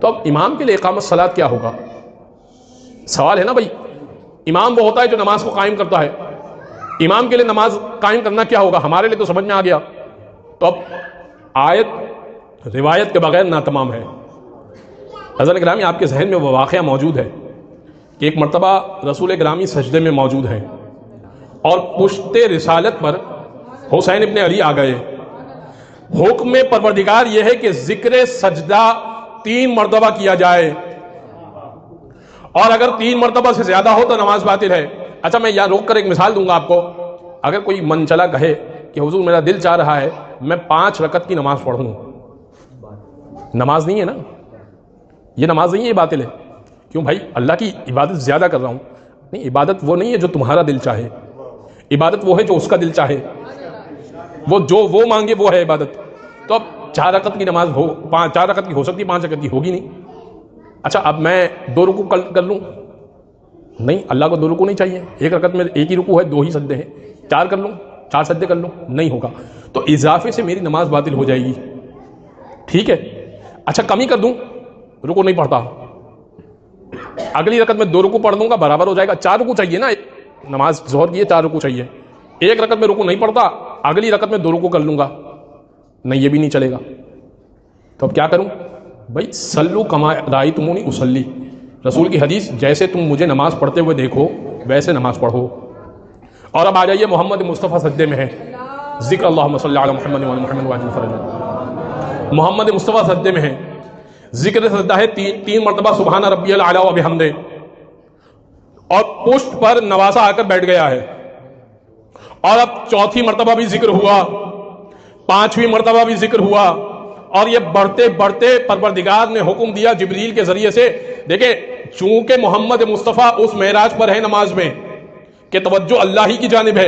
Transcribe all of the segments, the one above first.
تو اب امام کے لیے اقامت صلاۃ کیا ہوگا؟ سوال ہے نا بھائی، امام وہ ہوتا ہے جو نماز کو قائم کرتا ہے، امام کے لیے نماز قائم کرنا کیا ہوگا؟ ہمارے لیے تو سمجھ میں آ گیا۔ تو اب آیت روایت کے بغیر ناتمام ہے۔ حضرت گرامی آپ کے ذہن میں وہ واقعہ موجود ہے کہ ایک مرتبہ رسول گرامی سجدے میں موجود ہیں اور پشت رسالت پر حسین ابن علی آ گئے۔ حکم پروردگار یہ ہے کہ ذکر سجدہ 3 مرتبہ کیا جائے، اور اگر 3 مرتبہ سے زیادہ ہو تو نماز باطل ہے۔ اچھا میں یہاں روک کر ایک مثال دوں گا آپ کو۔ اگر کوئی من چلا کہے کہ حضور میرا دل چاہ رہا ہے میں 5 رکعت کی نماز پڑھوں، نماز نہیں ہے نا، یہ نماز نہیں ہے، یہ باطل ہے۔ کیوں بھائی؟ اللہ کی عبادت زیادہ کر رہا ہوں؟ نہیں، عبادت وہ نہیں ہے جو تمہارا دل چاہے، عبادت وہ ہے جو اس کا دل چاہے، وہ جو وہ مانگے وہ ہے عبادت۔ تو اب 4 رکعت کی نماز ہو، 4 رکعت کی ہو سکتی ہے، 5 رکعت کی ہوگی نہیں۔ اچھا اب میں 2 رکوع کر لوں؟ نہیں، اللہ کو 2 رکوع نہیں چاہیے، 1 رکعت میں 1 ہی رکوع ہے، 2 ہی سجدے ہیں، 4 کر لوں، 4 سجدے کر لوں؟ نہیں ہوگا، تو اضافے سے میری نماز باطل ہو جائے گی، ٹھیک ہے۔ اچھا کمی کر دوں، رکوع نہیں پڑھتا، اگلی رکعت میں 2 رکوع پڑھ دوں گا، برابر ہو جائے گا۔ 4 رکوع چاہیے نا، نماز ظہر کی ہے 4 رکوع چاہیے، 1 رکعت میں رکوع نہیں پڑھتا، اگلی رکعت میں 2 رکوع کر لوں گا، نہیں یہ بھی نہیں چلے گا۔ تو اب کیا کروں بھائی؟ صلو کما رأیتمونی اصلی، رسول کی حدیث، جیسے تم مجھے نماز پڑھتے ہوئے دیکھو ویسے نماز پڑھو۔ اور اب آ جائیے محمد مصطفیٰ سجدے میں ہے، ذکر اللہم صلی علی محمد وعلی محمد وعجل فرج۔ محمد مصطفیٰ سجدے میں ہے، ذکر سجدہ ہے 3 مرتبہ سبحان ربی الاعلی و بحمدہ، اور پشت پر نواسہ آ کر بیٹھ گیا ہے، اور اب 4تھی مرتبہ بھی ذکر ہوا، 5ویں مرتبہ بھی ذکر ہوا، اور یہ بڑھتے بڑھتے پروردگار نے حکم دیا جبریل کے ذریعے سے۔ دیکھیں چونکہ محمد مصطفیٰ اس معراج پر ہے نماز میں کہ توجہ اللہ ہی کی جانب ہے،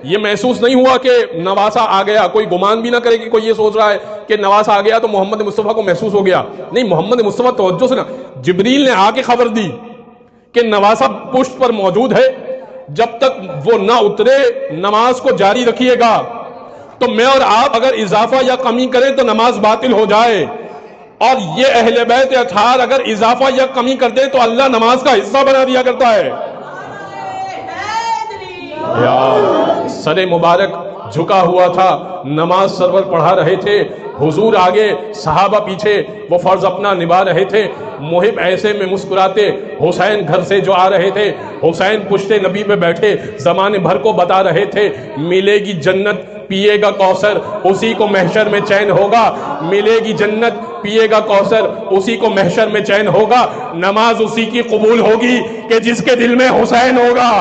یہ محسوس نہیں ہوا کہ نواسہ آ گیا۔ کوئی گمان بھی نہ کرے کہ کوئی یہ سوچ رہا ہے کہ نواسہ آ گیا تو محمد مصطفیٰ کو محسوس ہو گیا، نہیں، محمد مصطفیٰ توجہ سے جبریل نے آ کے خبر دی کہ نواسہ پشت پر موجود ہے، جب تک وہ نہ اترے نماز کو جاری رکھیے گا، تو میں اور آپ اگر اضافہ یا کمی کریں تو نماز باطل ہو جائے، اور یہ اہل بیت اطہار اگر اضافہ یا کمی کر دیں تو اللہ نماز کا حصہ بنا دیا کرتا ہے۔ یا سر مبارک جھکا ہوا تھا، نماز سرور پڑھا رہے تھے، حضور آگے صحابہ پیچھے، وہ فرض اپنا نبھا رہے تھے۔ محب ایسے میں مسکراتے، حسین گھر سے جو آ رہے تھے، حسین پشت نبی پہ بیٹھے زمانے بھر کو بتا رہے تھے ملے گی جنت پیے گا کوثر اسی کو محشر میں چین ہوگا، ملے گی جنت پیے گا کوثر اسی کو محشر میں چین ہوگا، نماز اسی کی قبول ہوگی کہ جس کے دل میں حسین ہوگا۔